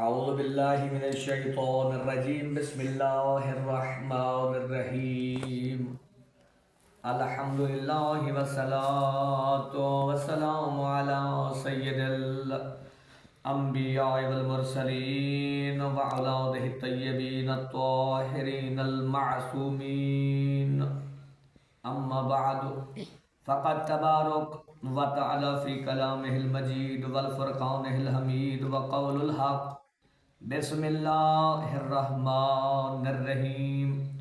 اعوذ باللہ من الشیطان الرجیم بسم اللہ الرحمن الرحیم الحمدللہ والصلاة والسلام علی سید الانبیاء والمرسلین وعلی آلہ الطیبین الطاہرین المعصومین اما بعد فقد تبارک وتعالى في كلامه المجيد والفرقانه الحميد وقول الحق بسم الله الرحمن الرحيم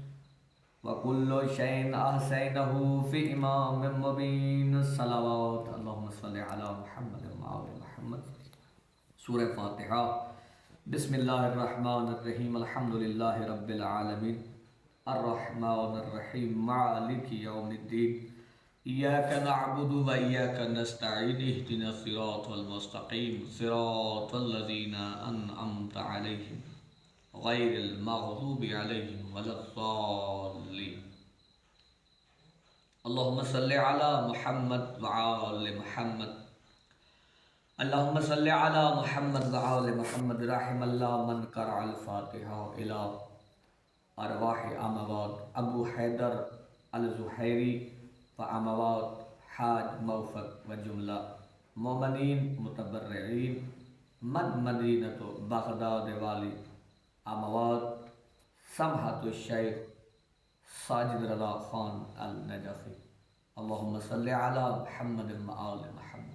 وكل شيء أحصيناه في إمام مبين صلوات اللهم صل على محمد وعلى محمد سورة فاتحة بسم الله الرحمن الرحيم الحمد لله رب العالمين الرحمن الرحيم مالك يوم الدين إياك نعبد وإياك نستعين اهدنا الصراط المستقيم صراط الذين أنعمت عليهم غير المغضوب عليهم ولا الضالين اللهم صل على محمد وعلى محمد اللهم صل على محمد وعلى محمد رحم الله من قرأ الفاتحة إلى أرواح أموات أبو حيدر الزهيري وأموات حاج موفق وجملہ مومنین متبرعین من مدینۃ بغداد والی اموات سمحت الشیخ ساجد رضا خان النجفی اللہم صلی علی محمد وآل محمد